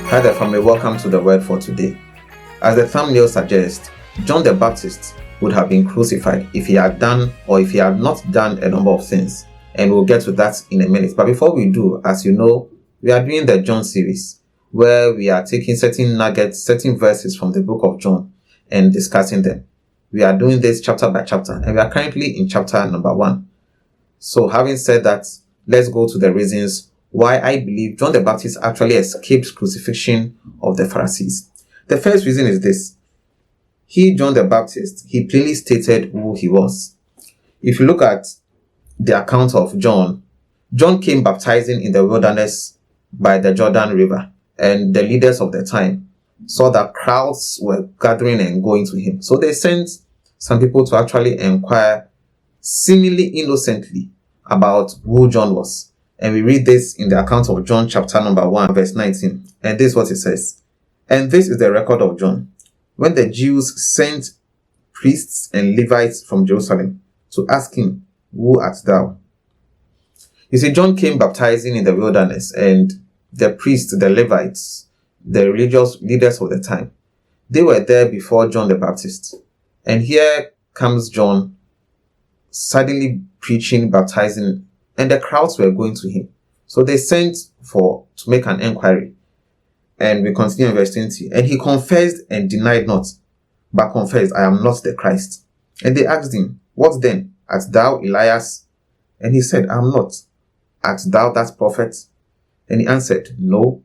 Hi there, family. Welcome to the word for today. As the thumbnail suggests, John the Baptist would have been crucified if he had done or if he had not done a number of things. And we'll get to that in a minute. But before we do, as you know, we are doing the John series where we are taking certain nuggets, certain verses from the book of John and discussing them. We are doing this chapter by chapter, and we are currently in chapter number 1. So having said that, let's go to the reasons why I believe John the Baptist actually escaped crucifixion of the Pharisees. The first reason is this. John the Baptist, he plainly stated who he was. If you look at the account of John came baptizing in the wilderness by the Jordan River, and the leaders of the time saw that crowds were gathering and going to him. So they sent some people to actually inquire seemingly innocently about who John was. And we read this in the account of John chapter number 1 verse 19. And this is what it says. And this is the record of John. When the Jews sent priests and Levites from Jerusalem to ask him, who art thou? You see, John came baptizing in the wilderness, and the priests, the Levites, the religious leaders of the time, they were there before John the Baptist. And here comes John suddenly preaching, baptizing, and the crowds were going to him. So they sent to make an inquiry. And we continue in verse 20. And he confessed and denied not, but confessed, I am not the Christ. And they asked him, what then? Art thou Elias? And he said, I am not. Art thou that prophet? And he answered, no.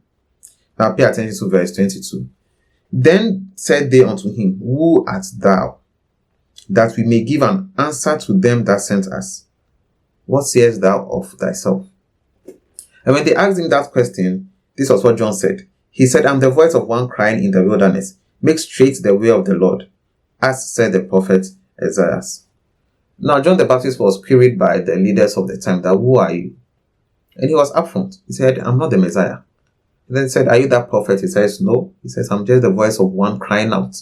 Now pay attention to verse 22. Then said they unto him, who art thou? That we may give an answer to them that sent us. What sayest thou of thyself? And when they asked him that question, this was what John said. He said, I am the voice of one crying in the wilderness, make straight the way of the Lord, as said the prophet Isaiah. Now John the Baptist was queried by the leaders of the time that, who are you? And he was upfront. He said, I'm not the Messiah. And then he said, are you that prophet? He says, no. He says, I'm just the voice of one crying out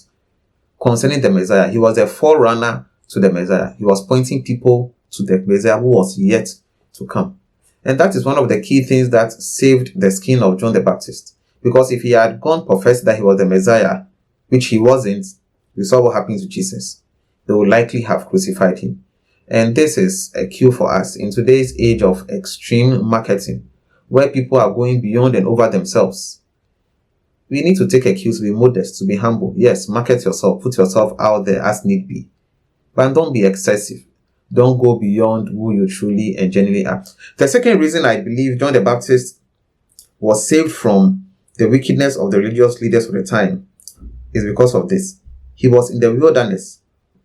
concerning the Messiah. He was a forerunner to the Messiah. He was pointing people to the Messiah who was yet to come. And that is one of the key things that saved the skin of John the Baptist. Because if he had gone professed that he was the Messiah, which he wasn't, we saw what happened to Jesus. They would likely have crucified him. And this is a cue for us in today's age of extreme marketing, where people are going beyond and over themselves. We need to take a cue to be modest, to be humble. Yes, market yourself, put yourself out there as need be. But don't be excessive. Don't go beyond who you truly and genuinely are. The second reason I believe John the Baptist was saved from the wickedness of the religious leaders of the time is because of this. He was in the wilderness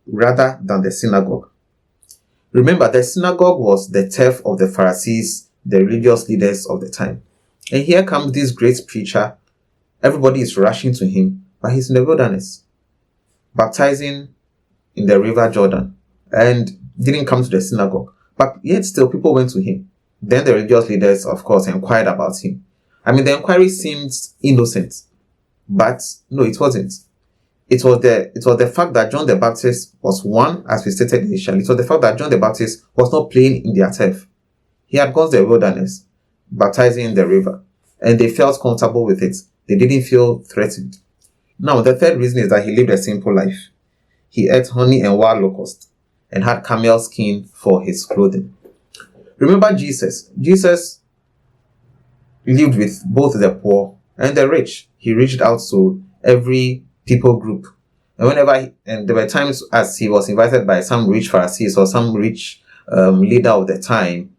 rather than the synagogue. Remember, the synagogue was the turf of the Pharisees, the religious leaders of the time. And here comes this great preacher. Everybody is rushing to him, but he's in the wilderness, baptizing in the river Jordan, and didn't come to the synagogue. But yet still people went to him. Then the religious leaders, of course, inquired about him. I mean, the inquiry seemed innocent, but no, it wasn't. It was the fact that John the Baptist was one, as we stated initially. It was the fact that John the Baptist was not playing in their turf. He had gone to the wilderness, baptizing in the river, and they felt comfortable with it. They didn't feel threatened. Now, the third reason is that he lived a simple life. He ate honey and wild locusts and had camel skin for his clothing. Remember Jesus. Jesus lived with both the poor and the rich. He reached out to every people group. And there were times as he was invited by some rich Pharisees or some rich leader of the time,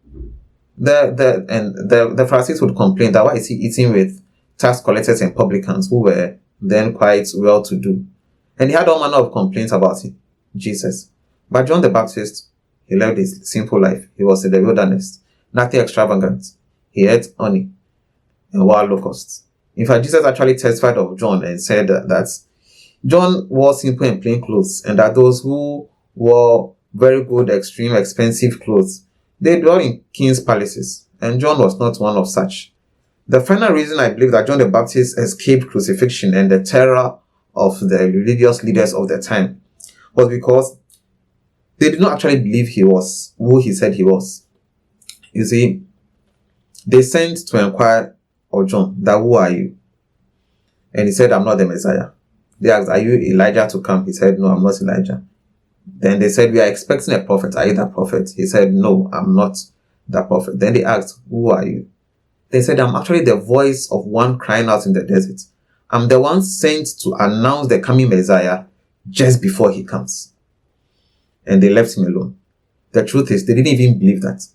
the Pharisees would complain that why is he eating with tax collectors and publicans who were then quite well to do. And he had all manner of complaints about him, Jesus. But John the Baptist, he lived a simple life. He was in the wilderness, nothing extravagant. He ate honey and wild locusts. In fact, Jesus actually testified of John and said that John wore simple and plain clothes, and that those who wore very good, extreme, expensive clothes, they dwell in king's palaces, and John was not one of such. The final reason I believe that John the Baptist escaped crucifixion and the terror of the religious leaders of the time was because they did not actually believe he was who he said he was. You see, they sent to inquire of John that who are you? And he said, I'm not the Messiah. They asked, are you Elijah to come? He said, no, I'm not Elijah. Then they said, we are expecting a prophet. Are you that prophet? He said, no, I'm not that prophet. Then they asked, who are you? They said, I'm actually the voice of one crying out in the desert. I'm the one sent to announce the coming Messiah just before he comes. And they left him alone. The truth is, they didn't even believe that.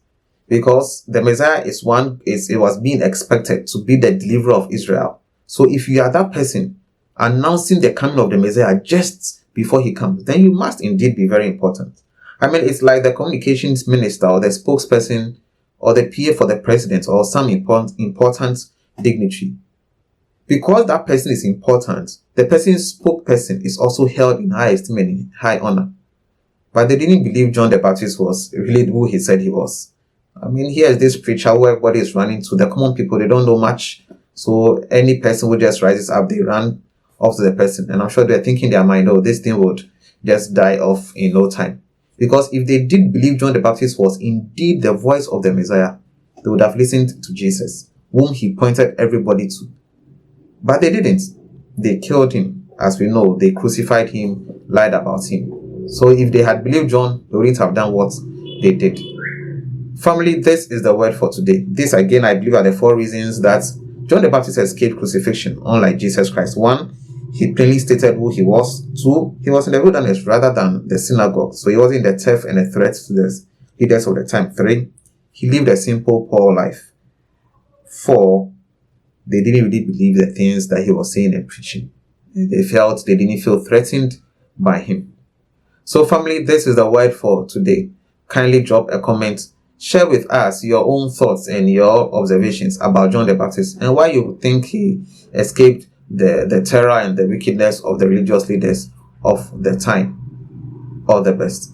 Because the Messiah it was being expected to be the deliverer of Israel. So if you are that person announcing the coming of the Messiah just before he comes, then you must indeed be very important. I mean, it's like the communications minister or the spokesperson or the PA for the president or some important dignitary. Because that person is important, the person's spokesperson is also held in high esteem and in high honor. But they didn't believe John the Baptist was really who he said he was. I mean, here's this preacher who everybody is running to. The common people, they don't know much. So any person who just rises up, they run off to the person. And I'm sure they're thinking in their mind, oh, this thing would just die off in no time. Because if they did believe John the Baptist was indeed the voice of the Messiah, they would have listened to Jesus, whom he pointed everybody to. But they didn't. They killed him. As we know, they crucified him, lied about him. So if they had believed John, they wouldn't have done what they did. Family, this is the word for today. This again, I believe, are the 4 reasons that John the Baptist escaped crucifixion, unlike Jesus Christ. 1, he plainly stated who he was. 2, he was in the wilderness rather than the synagogue. So he wasn't the theft and a threat to the leaders of the time. 3, he lived a simple, poor life. 4, they didn't really believe the things that he was saying and preaching. They didn't feel threatened by him. So family, this is the word for today. Kindly drop a comment. Share with us your own thoughts and your observations about John the Baptist and why you think he escaped the terror and the wickedness of the religious leaders of the time. All the best.